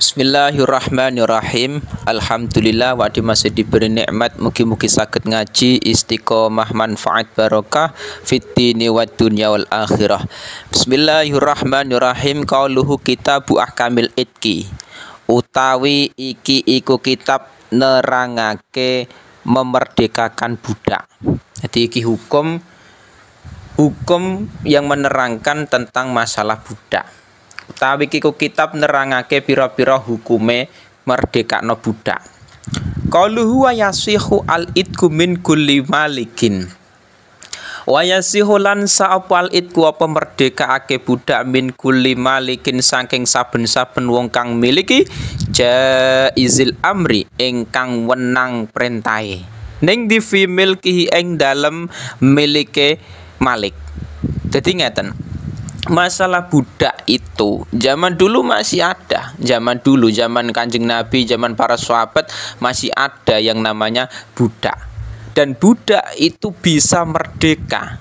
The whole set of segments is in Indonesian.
Bismillahirrahmanirrahim. Alhamdulillah wa masih diberi nikmat mugi-mugi saged ngaji istiqomah manfaat barokah fid dini wad dunya wal akhirah. Bismillahirrahmanirrahim. Qauluhu kitabu ahkamil itqi. Utawi iki iku kitab nerangake memerdekakan budak. Jadi iki hukum yang menerangkan tentang masalah budak. Utawi iku kitab nerangake pira-pira hukume merdekakno budak. Qaluhu wa yasihu al-idku min kulli malikin. Wa yasihu lan sa'apal idku apa merdekake budak min kulli malikin saking saben-saben wong kang miliki jaizil amri ingkang wenang perintahe. Ning di fi milkihi ing dalem milike malik. Dadi ngeten. Masalah budak itu zaman dulu masih ada. Zaman dulu, zaman Kanjeng Nabi, zaman para sahabat masih ada yang namanya budak. Dan budak itu bisa merdeka.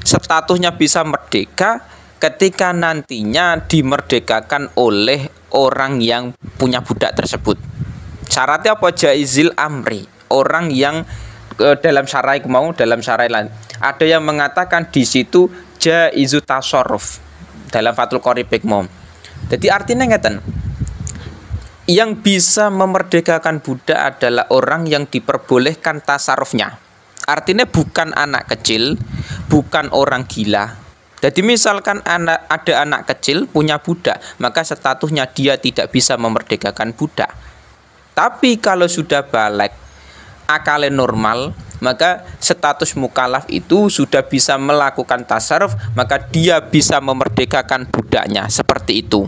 Statusnya bisa merdeka ketika nantinya dimerdekakan oleh orang yang punya budak tersebut. Syaratnya apa? Jaizil amri. Orang yang dalam syarai lain. Ada yang mengatakan di situ jaizu tasarruf dalam Fathul Qorib Hikmah. Jadi artinya ngeten. Yang bisa memerdekakan budak adalah orang yang diperbolehkan tasarrufnya. Artinya bukan anak kecil, bukan orang gila. Jadi misalkan ada anak kecil punya budak, maka statusnya dia tidak bisa memerdekakan budak. Tapi kalau sudah balik, akalnya normal, maka status mukallaf itu sudah bisa melakukan tasarruf, maka dia bisa memerdekakan budaknya seperti itu.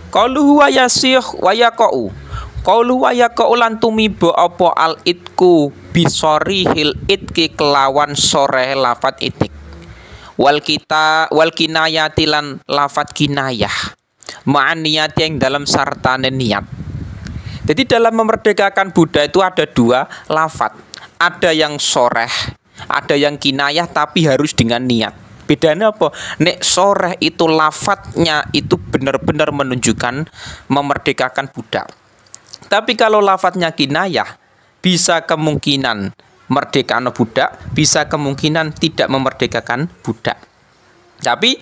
Qauluhu wa yasih wa yaqau. Qauluhu wa yaqau lan tumiba apa al itku bisorihil itki kelawan sore lafat itik. Wal kinayati lan lafat kinayah. Ma'an niyati yang dalam sartane niat. Jadi dalam memerdekakan budak itu ada dua lafat. Ada yang soreh, ada yang kinayah tapi harus dengan niat. Bedanya apa? Nek soreh itu lafadznya itu benar-benar menunjukkan memerdekakan budak. Tapi kalau lafadznya kinayah, bisa kemungkinan merdekakan budak, bisa kemungkinan tidak memerdekakan budak. Tapi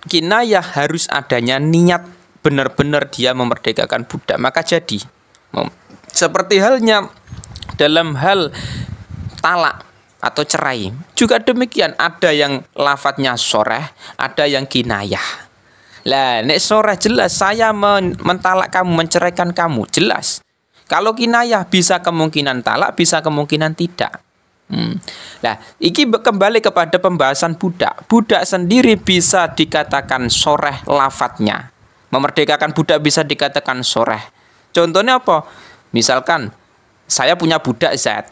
kinayah harus adanya niat benar-benar dia memerdekakan budak, maka jadi. Seperti halnya dalam hal talak atau cerai juga demikian, ada yang lafadznya soreh, ada yang kinayah. Lah nek soreh jelas saya mentalak kamu, menceraikan kamu, jelas. Kalau kinayah bisa kemungkinan talak, bisa kemungkinan tidak. Nah, ini kembali kepada pembahasan budak. Budak sendiri bisa dikatakan soreh lafadznya. Memerdekakan budak bisa dikatakan soreh. Contohnya apa? Misalkan saya punya budak Z,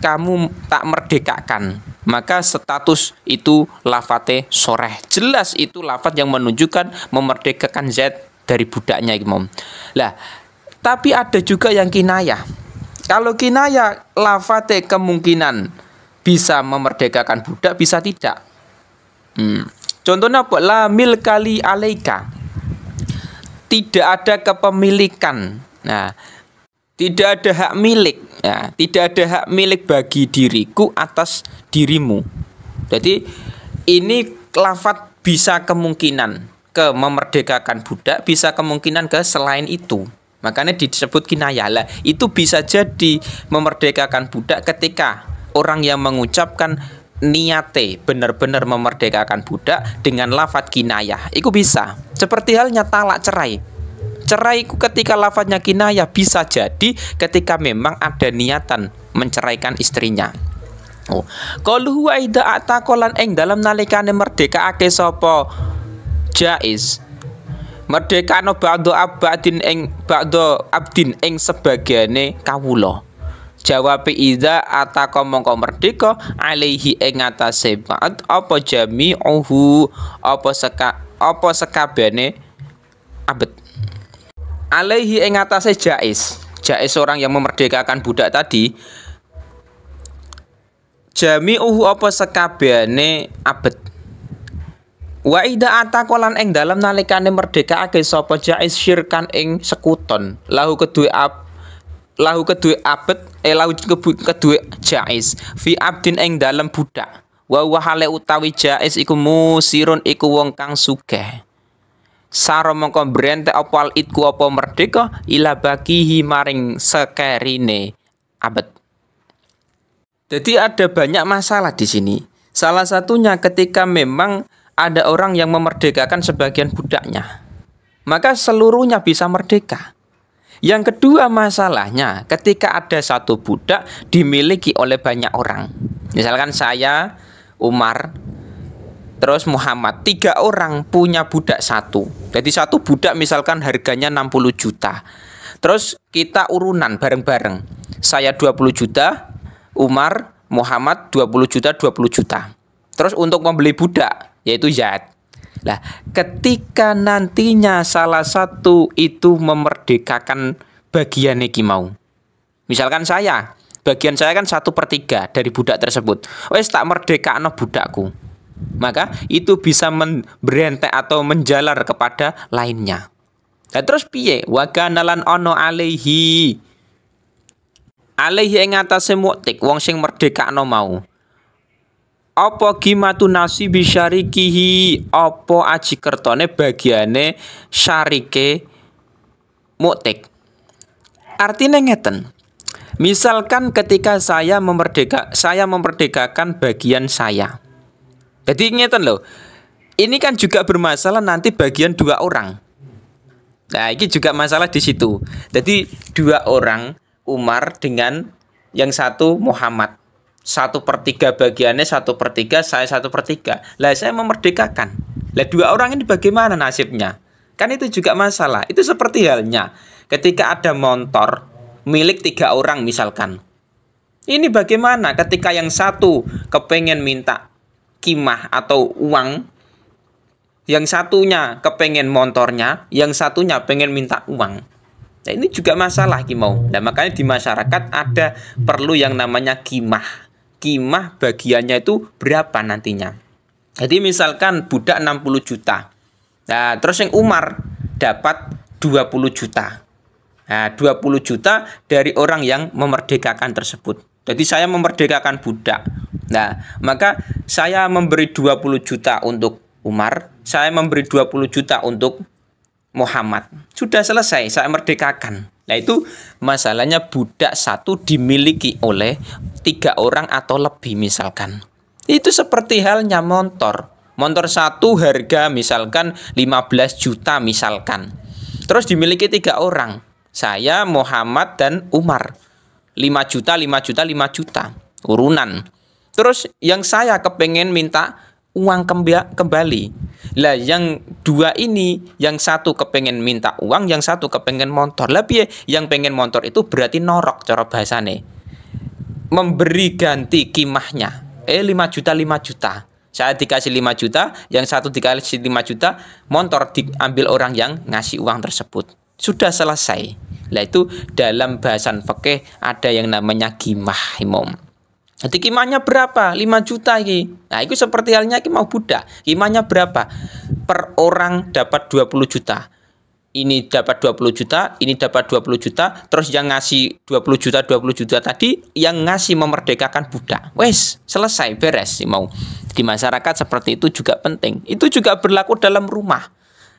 kamu tak merdekakan, maka status itu lafate soreh. Jelas itu lafat yang menunjukkan memerdekakan Z dari budaknya, Imam. Lah, tapi ada juga yang kinayah. Kalau kinayah lafate kemungkinan bisa memerdekakan budak, bisa tidak. Contohnya apa? La milkali alaika. Tidak ada kepemilikan. Nah, tidak ada hak milik. Ya, tidak ada hak milik bagi diriku atas dirimu. Jadi ini lafadz bisa kemungkinan ke memerdekakan budak, bisa kemungkinan ke selain itu. Makanya disebut kinayah. Lah, itu bisa jadi memerdekakan budak ketika orang yang mengucapkan niate benar-benar memerdekakan budak dengan lafadz kinayah. Itu bisa. Seperti halnya talak cerai. Cerai ketika lafadznya kinayah bisa jadi ketika memang ada niatan menceraikan istrinya. Qalu huwa idza ataqalan ing dalam nalikane merdekaake sapa jaiz. Merdekano ba'do abadin abdin ing sebagiane kawula. Jawab idza ataqa mongko merdeka alaihi ing atase ba'd apa jami'uhu apa sekabehane abad. Alaihi ing atase jaiz orang yang memerdekakan budak tadi, jami'uhu apa sekabehane abad. Wa ida atakolan ing dalem nalikane merdekake sapa jais syirkan ing sekuton lahu kedue abet lahu kedue jais fi abdin ing dalem budak wa hale utawi jais iku musirun iku wong kang sugih saro mongko brente opal itku apa merdeka ila bakihi maring sekerine abet. Jadi ada banyak masalah di sini. Salah satunya ketika memang ada orang yang memerdekakan sebagian budaknya, maka seluruhnya bisa merdeka. Yang kedua masalahnya ketika ada satu budak dimiliki oleh banyak orang. Misalkan saya, Umar, terus Muhammad, 3 orang punya budak satu. Jadi satu budak misalkan harganya 60 juta. Terus kita urunan bareng-bareng. Saya 20 juta, Umar, Muhammad 20 juta, 20 juta. Terus untuk membeli budak yaitu Zaid. Nah, ketika nantinya salah satu itu memerdekakan bagian iki mau. Misalkan bagian saya kan 1/3 dari budak tersebut. Wes tak merdekakno budakku. Maka itu bisa berentek atau menjalar kepada lainnya. Nah, terus piye? Wa kanalan ono alaihi ing atase muktik wong sing merdekakno mau. Apa gimatu nasibi syarikihi, apa aji kertone bagiane syarike muktik. Artinya ngeten. Misalkan ketika saya memerdekakan bagian saya. Jadi ngeten loh. Ini kan juga bermasalah nanti bagian 2 orang. Nah, ini juga masalah di situ. Jadi 2 orang, Umar dengan yang satu Muhammad. 1/3 bagiannya 1/3, saya 1/3. Lah saya memerdekakan. Lah 2 orang ini bagaimana nasibnya? Kan itu juga masalah. Itu seperti halnya ketika ada motor milik 3 orang misalkan. Ini bagaimana ketika yang satu kepengen minta kimah atau uang, yang satunya kepengen motornya, yang satunya pengen minta uang. Nah, ini juga masalah kimau. Nah, makanya di masyarakat ada perlu yang namanya kimah. Kimah bagiannya itu berapa nantinya. Jadi misalkan budak 60 juta. Nah, terus yang Umar dapat 20 juta. Nah, 20 juta dari orang yang memerdekakan tersebut. Jadi saya memerdekakan budak. Nah, maka saya memberi 20 juta untuk Umar, saya memberi 20 juta untuk Muhammad. Sudah selesai, saya merdekakan. Nah, itu masalahnya budak satu dimiliki oleh 3 orang atau lebih misalkan. Itu seperti halnya motor. Motor satu harga misalkan 15 juta misalkan. Terus dimiliki 3 orang. Saya, Muhammad, dan Umar. 5 juta, 5 juta, 5 juta. Urunan. Terus yang saya kepengen minta uang kembali. Lah yang 2 ini, yang satu kepengen minta uang, yang satu kepengen motor. Lah piye? Yang pengen motor itu berarti norok cara bahasane. Memberi ganti kimahnya. 5 juta, 5 juta. Saya dikasih 5 juta, yang satu dikasih 5 juta, motor diambil orang yang ngasih uang tersebut. Sudah selesai. Lah itu dalam bahasan fikih ada yang namanya kimah, imam. Jadi kimahnya berapa? 5 juta ini. Nah, itu seperti halnya ini mau budak. Kimahnya berapa? Per orang dapat 20 juta. Ini dapat 20 juta, ini dapat 20 juta, terus yang ngasih 20 juta tadi yang ngasih memerdekakan budak. Wes, selesai, beres mau. Di masyarakat seperti itu juga penting. Itu juga berlaku dalam rumah.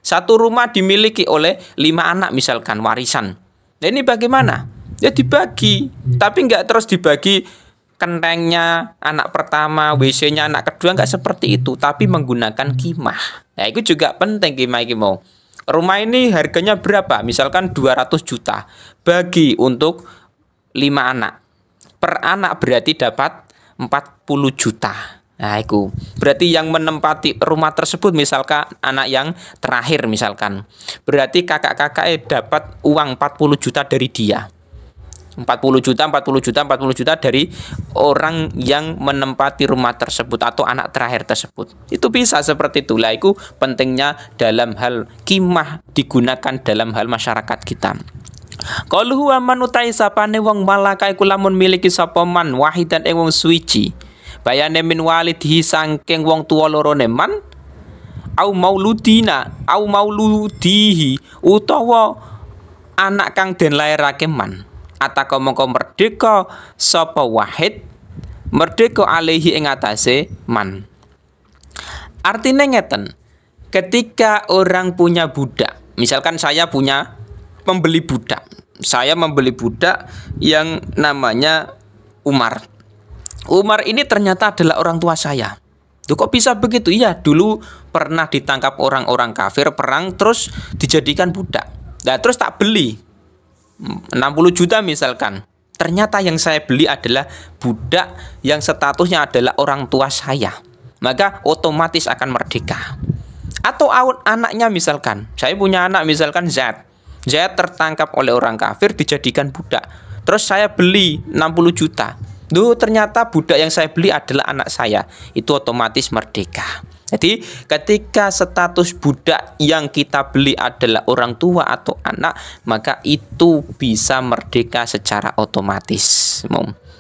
Satu rumah dimiliki oleh 5 anak misalkan warisan. Nah, ini bagaimana? Ya dibagi, tapi enggak terus dibagi kentengnya anak pertama, WC-nya anak kedua, enggak seperti itu, tapi menggunakan kimah. Nah, itu juga penting kimah iki mau. Rumah ini harganya berapa? Misalkan 200 juta. Bagi untuk 5 anak. Per anak berarti dapat 40 juta. Nah, itu. Berarti yang menempati rumah tersebut misalkan anak yang terakhir misalkan. Berarti kakak-kakaknya dapat uang 40 juta dari dia. 40 juta dari orang yang menempati rumah tersebut atau anak terakhir tersebut. Itu bisa seperti itulah. Itu pentingnya dalam hal kimah digunakan dalam hal masyarakat kita. Qalu huwa man utai sapane wong malaka iku lamun miliki sapa man wahidan ing wong suci. Bayane min walidihi saking wong tuwa lorone man au mauludina au mauludihi utawa anak kang den lairake man ataka mongko merdeka sapa wahid merdeka alaihi ing atase man. Artinya ngeten, ketika orang punya budak, misalkan saya punya membeli budak, saya membeli budak yang namanya Umar. Umar ini ternyata adalah orang tua saya. Tuh, kok bisa begitu? Iya, dulu pernah ditangkap orang-orang kafir perang terus dijadikan budak. Nah, terus tak beli 60 juta misalkan. Ternyata yang saya beli adalah budak yang statusnya adalah orang tua saya. Maka otomatis akan merdeka. Atau anaknya misalkan, saya punya anak misalkan Z tertangkap oleh orang kafir dijadikan budak. Terus saya beli 60 juta. Duh, ternyata budak yang saya beli adalah anak saya. Itu otomatis merdeka. Jadi ketika status budak yang kita beli adalah orang tua atau anak, maka itu bisa merdeka secara otomatis.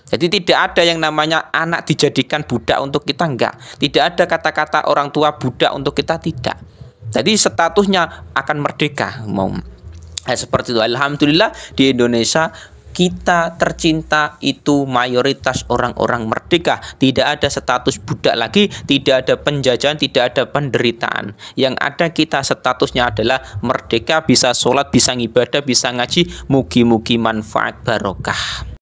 Jadi tidak ada yang namanya anak dijadikan budak untuk kita, enggak. Tidak ada kata-kata orang tua budak untuk kita, tidak. Jadi statusnya akan merdeka. Seperti itu. Alhamdulillah di Indonesia kita tercinta itu mayoritas orang-orang merdeka. Tidak ada status budak lagi, tidak ada penjajahan, tidak ada penderitaan. Yang ada kita statusnya adalah merdeka, bisa sholat, bisa ngibadah, bisa ngaji. Mugi-mugi manfaat barokah.